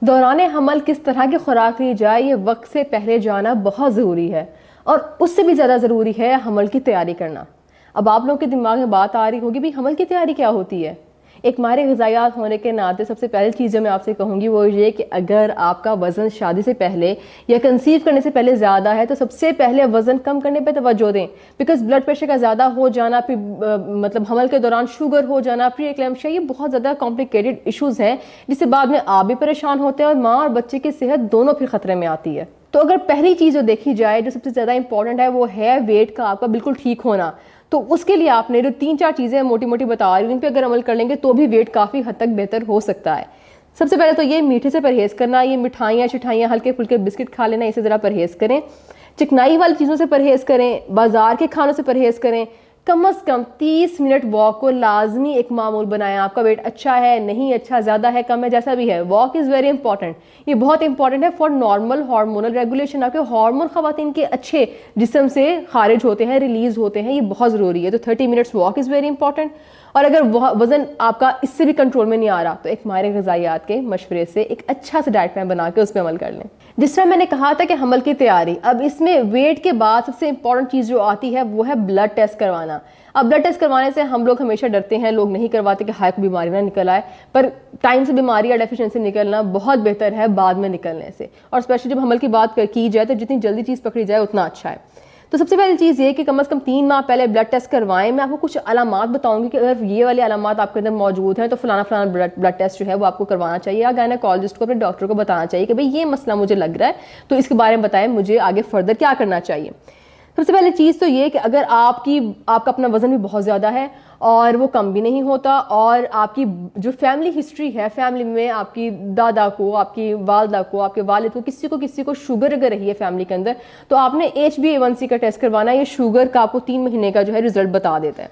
दौरान हमल किस तरह की खुराक ली जाए, ये वक्त से पहले जाना बहुत ज़रूरी है और उससे भी ज़्यादा ज़रूरी है हमल की तैयारी करना। अब आप लोगों के दिमाग में बात आ रही होगी भी हमल की तैयारी क्या होती है। एक माहिर ग़िज़ायात होने के नाते सबसे पहली चीज़ जो मैं आपसे कहूँगी वो ये कि अगर आपका वज़न शादी से पहले या कंसीव करने से पहले ज़्यादा है तो सबसे पहले वज़न कम करने पे तवज्जो दें। बिकॉज़ ब्लड प्रेशर का ज़्यादा हो जाना, फिर मतलब हमल के दौरान शुगर हो जाना, प्री एक्लेम्पशिया, ये बहुत ज़्यादा कॉम्प्लिकेटेड इशूज़ हैं जिससे बाद में आप भी परेशान होते हैं और माँ और बच्चे की सेहत दोनों फिर ख़तरे में आती है। तो अगर पहली चीज़ जो देखी जाए जो सबसे ज़्यादा इंपॉर्टेंट है वो है वेट का आपका बिल्कुल ठीक होना। तो उसके लिए आपने जो 3-4 चीज़ें मोटी मोटी बता रही हूँ, इन पे अगर अमल कर लेंगे तो भी वेट काफ़ी हद तक बेहतर हो सकता है। सबसे पहले तो ये मीठे से परहेज़ करना, ये मिठाइयाँ शिठाइयाँ हल्के फुल्के बिस्किट खा लेना, इसे ज़रा परहेज़ करें। चिकनाई वाली चीज़ों से परहेज़ करें, बाज़ार के खानों से परहेज़ करें। कम अज़ कम 30 मिनट वॉक को लाजमी एक मामूल बनाएं। आपका वेट अच्छा है, नहीं अच्छा, ज़्यादा है, कम है, जैसा भी है, वॉक इज़ वेरी इंपॉर्टेंट। ये बहुत इंपॉर्टेंट है फॉर नॉर्मल हार्मोनल रेगुलेशन। आपके हार्मोन ख़वातीन के अच्छे जिस्म से खारिज होते हैं, रिलीज़ होते हैं, ये बहुत ज़रूरी है। तो 30 minutes walk is very important. और अगर वज़न आपका इससे भी कंट्रोल में नहीं आ रहा तो एक माहिर ग़िज़ायात के मशवरे से एक अच्छा सा डाइट प्लान बना के उस पर अमल कर लें। जिस तरह मैंने कहा था कि हमल की तैयारी, अब इसमें वेट के बाद सबसे इंपॉर्टेंट चीज़ जो आती है वो है ब्लड टेस्ट करवाना। अब ब्लड टेस्ट करवाने से हम लोग हमेशा डरते हैं, लोग नहीं करवाते कि हाय कोई बीमारी ना निकल आए, पर टाइम से बीमारी या डेफिशिएंसी निकलना बहुत बेहतर है बाद में निकलने से। और स्पेशली जब हमल की बात की जाए तो जितनी जल्दी चीज़ पकड़ी जाए उतना अच्छा है। तो सबसे पहली चीज़ ये कि कम से कम 3 माह पहले ब्लड टेस्ट करवाएं। मैं आपको कुछ अलामात बताऊंगी कि अगर ये वाले अलामात आपके अंदर मौजूद हैं तो फलाना ब्लड टेस्ट जो है वो आपको करवाना चाहिए, या गायनेकोलॉजिस्ट को, अपने डॉक्टर को बताना चाहिए कि भाई ये मसला मुझे लग रहा है तो इसके बारे में बताएं, मुझे आगे फर्दर क्या करना चाहिए। सबसे पहले चीज़ तो ये कि अगर आपका अपना वज़न भी बहुत ज़्यादा है और वो कम भी नहीं होता, और आपकी जो फैमिली हिस्ट्री है, फैमिली में आपकी दादा को, आपकी वालदा को, आपके वालिद को, किसी को शुगर अगर रही है फैमिली के अंदर, तो आपने HbA1c का टेस्ट करवाना है। ये शुगर का आपको 3 महीने का जो है रिजल्ट बता देता है।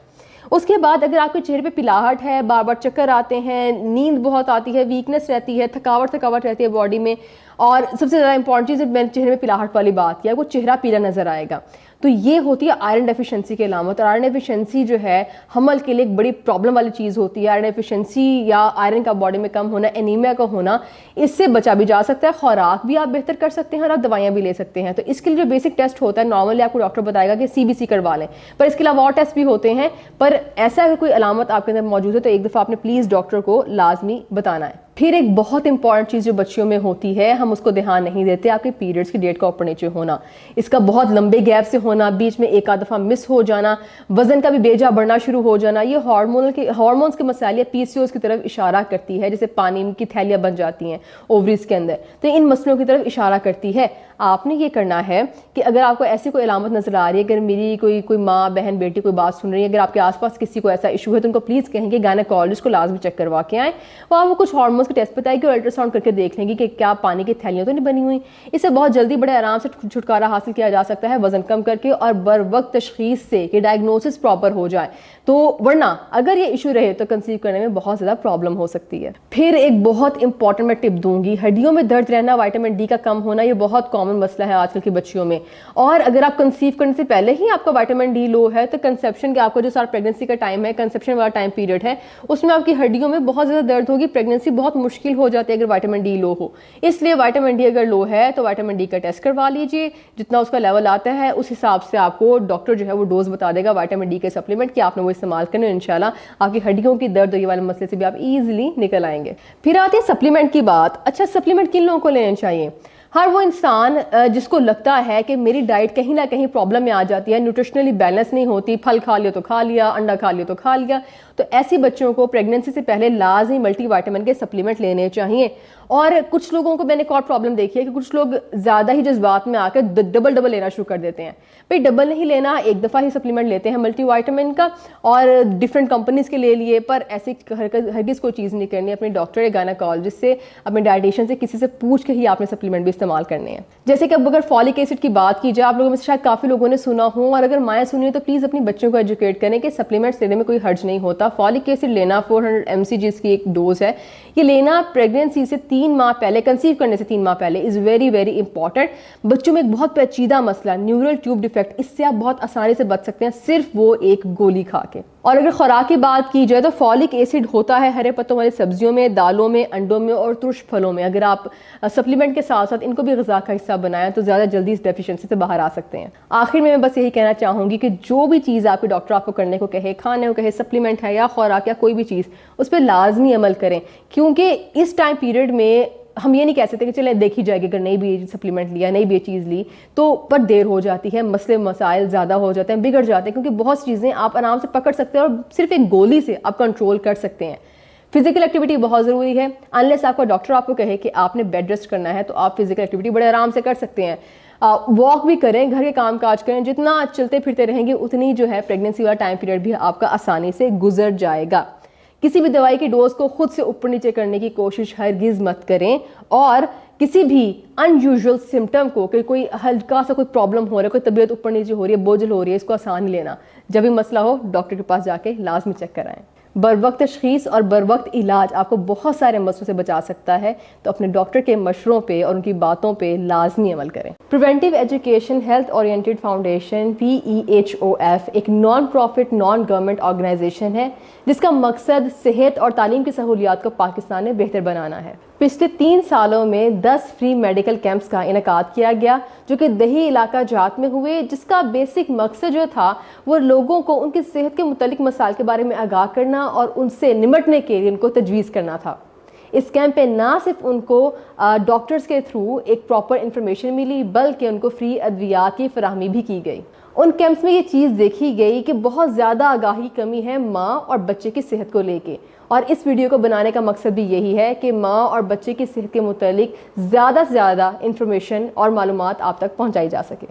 उसके बाद अगर आपके चेहरे पे पिलाहट है, बार बार चक्कर आते हैं, नींद बहुत आती है, वीकनेस रहती है, थकावट रहती है बॉडी में, और सबसे ज़्यादा इंपॉर्टेंट चीज़ मैंने चेहरे में पिलाहट वाली बात किया, वो चेहरा पीला नज़र आएगा, तो ये होती है आयरन डेफिशिएंसी की अलामत। और आयरन डेफिशिएंसी जो है हमल के लिए एक बड़ी प्रॉब्लम वाली चीज़ होती है। आयरन डेफिशिएंसी या आयरन का बॉडी में कम होना, एनीमिया का होना, इससे बचा भी जा सकता है। खुराक भी आप बेहतर कर सकते हैं और आप दवाइयाँ भी ले सकते हैं। तो इसके लिए जो बेसिक टेस्ट होता है नॉर्मली आपको डॉक्टर बताएगा कि CBC करवा लें, पर इसके अलावा और टेस्ट भी होते हैं। पर ऐसा अगर कोई अलामत आपके अंदर मौजूद है तो एक दफ़ा आपने प्लीज़ डॉक्टर को लाजमी बताना है। फिर एक बहुत इंपॉर्टेंट चीज़ जो बच्चियों में होती है, हम उसको ध्यान नहीं देते, आपके पीरियड्स की डेट का ऊपर नीचे होना। इसका बहुत लंबे गैप से होना, बीच में एक आध दफ़ा मिस हो जाना, वज़न का भी बेजा बढ़ना शुरू हो जाना, ये हार्मोन्स के मसाइल PCOS की तरफ इशारा करती है। जैसे पानी की थैलियाँ बन जाती हैं ओवरीज के अंदर, तो इन मसलों की तरफ इशारा करती है। आपने ये करना है कि अगर आपको ऐसी कोई अलामत नज़र आ रही है, अगर मेरी कोई माँ, बहन, बेटी कोई बात सुन रही है, अगर आपके आसपास किसी को ऐसा इशू है तो उनको प्लीज़ कहेंगे गायनेकोलॉजिस्ट को लाजमी चेक करवा के आएँ। वहाँ वो कुछ हार्मोन्स के टेस्ट बताएगी और अल्ट्रासाउंड करके देख लेंगी कि क्या पानी की थैलियाँ तो नहीं बनी हुई। इससे बहुत जल्दी बड़े आराम से छुटकारा हासिल किया जा सकता है वज़न कम करके, और बर वक्त तशखीस से कि डायग्नोसिस प्रॉपर हो जाए। तो वरना अगर ये इशू रहे तो कंसीव करने में बहुत ज़्यादा प्रॉब्लम हो सकती है। फिर एक बहुत इंपॉर्टेंट मैं टिप दूंगी, हड्डियों में दर्द रहना, विटामिन D का कम होना, ये बहुत कॉमन मसला है आजकल की बच्चियों में। और अगर आप कंसीव करने से पहले ही आपका विटामिन D लो है तो कंसेप्शन के आपका जो सारा प्रेगनेंसी का टाइम है, कंसेप्शन वाला टाइम पीरियड है, उसमें आपकी हड्डियों में बहुत ज़्यादा दर्द होगी, प्रेगनेंसी बहुत मुश्किल हो जाती है अगर विटामिन D लो हो। इसलिए विटामिन D अगर लो है तो विटामिन D का टेस्ट करवा लीजिए, जितना उसका लेवल आता है उस हिसाब से आपको डॉक्टर जो है वो डोज बता देगा विटामिन D के सप्लीमेंट कि आपने वो इस्तेमाल करना है। इंशाल्लाह आपकी हड्डियों की दर्द ये वाले मसले से भी आप इजीली निकल आएंगे। फिर आती है सप्लीमेंट की बात। अच्छा, सप्लीमेंट किन लोगों को लेना चाहिए? हर वो इंसान जिसको लगता है कि मेरी डाइट कहीं ना कहीं प्रॉब्लम में आ जाती है, न्यूट्रिशनली बैलेंस नहीं होती, फल खा लिया तो खा लिया, अंडा खा लिया तो खा लिया, तो ऐसी बच्चों को प्रेगनेंसी से पहले लाजमी मल्टीविटामिन के सप्लीमेंट लेने चाहिए। और कुछ लोगों को मैंने एक और प्रॉब्लम देखी है कि कुछ लोग ज़्यादा ही जज्बात में आकर डबल लेना शुरू कर देते हैं। भाई डबल नहीं लेना, एक दफ़ा ही सप्लीमेंट लेते हैं मल्टीविटामिन का, और डिफरेंट कंपनीज के ले लिए, पर ऐसी हरगिज़ कोई चीज़ नहीं करनी। अपने डॉक्टर या गायनेकोलॉजिस्ट से, अपने डाइटिशियन से, किसी से पूछ के ही आपने सप्लीमेंट भी इस्तेमाल करने हैं। जैसे कि अब अगर फॉलिक एसिड की बात की जाए, आप लोगों में से शायद काफ़ी लोगों ने सुना हो, और अगर माएँ सुनी हो तो प्लीज़ अपनी बच्चों को एजुकेट करें कि सप्लीमेंट्स लेने में कोई हर्ज नहीं होता। फॉलिक एसिड लेना 400 mg की एक डोज है, ये लेना प्रेगनेंसी से 3 माह पहले, कंसीव करने से 3 माह पहले इज़ वेरी वेरी इंपॉर्टेंट। बच्चों में एक बहुत पेचीदा मसला न्यूरल ट्यूब डिफेक्ट, इससे आप बहुत आसानी से बच सकते हैं सिर्फ वो एक गोली खा के। और अगर खुराक की बात की जाए तो फॉलिक एसिड होता है हरे पत्तों वाली सब्जियों में, दालों में, अंडों में और तुर्श फलों में। अगर आप सप्लीमेंट के साथ साथ इनको भी ग़िज़ा का हिस्सा बनाएं तो ज़्यादा जल्दी इस डेफिशिएंसी से बाहर आ सकते हैं। आखिर में मैं बस यही कहना चाहूँगी कि जो भी चीज़ आपके डॉक्टर आपको करने को कहे, खाने को कहे, सप्लीमेंट है या खुराक या कोई भी चीज़, उस पर लाजमी अमल करें, क्योंकि इस टाइम पीरियड में हम ये नहीं कह सकते कि चलें देखी जाएगी, अगर नहीं भी ये सप्लीमेंट लिया, नहीं भी ये चीज़ ली तो पर देर हो जाती है, मसले मसाइल ज़्यादा हो जाते हैं, बिगड़ जाते हैं, क्योंकि बहुत सी चीज़ें आप आराम से पकड़ सकते हैं और सिर्फ एक गोली से आप कंट्रोल कर सकते हैं। फिजिकल एक्टिविटी बहुत ज़रूरी है। अनलेस आपका डॉक्टर आपको कहे कि आपने बेड रेस्ट करना है तो आप फिजिकल एक्टिविटी बड़े आराम से कर सकते हैं। वॉक भी करें, घर के काम काज करें, जितना चलते फिरते रहेंगे उतनी जो है प्रेगनेंसी वाला टाइम पीरियड भी आपका आसानी से गुजर जाएगा। किसी भी दवाई की डोज को खुद से ऊपर नीचे करने की कोशिश हरगिज़ मत करें, और किसी भी अनयूजुअल सिम्टम को कि कोई हल्का सा कोई प्रॉब्लम हो रहा है, कोई तबीयत ऊपर नीचे हो रही है, बोझल हो रही है, इसको आसान नहीं लेना। जब भी मसला हो डॉक्टर के पास जाके लाजमी चेक कराएं। बरवक्त तशखीस और बरवक्त इलाज आपको बहुत सारे मसलों से बचा सकता है, तो अपने डॉक्टर के मशवरों पे और उनकी बातों पे लाजमी अमल करें। Preventive education health oriented foundation PEHOF एक non profit non government organisation है जिसका मकसद सेहत और तालीम की सहूलियात को पाकिस्तान में बेहतर बनाना है। पिछले 3 सालों में 10 फ्री मेडिकल कैंप्स का इनेकाद किया गया जो कि दही इलाका जात में हुए, जिसका बेसिक मकसद जो था वो लोगों को उनकी सेहत के मुतालिक मसाइल के बारे में आगाह करना और उनसे निमटने के लिए उनको तजवीज़ करना था। इस कैंप पे ना सिर्फ उनको डॉक्टर्स के थ्रू एक प्रॉपर इंफॉर्मेशन मिली, बल्कि उनको फ्री अद्वियात की फराहमी भी की गई। उन कैंप्स में ये चीज़ देखी गई कि बहुत ज़्यादा आगाही की कमी है माँ और बच्चे की सेहत को लेके, और इस वीडियो को बनाने का मकसद भी यही है कि माँ और बच्चे की सेहत के मुतालिक ज़्यादा से ज़्यादा इंफॉर्मेशन और मालूमात आप तक पहुँचाई जा सके।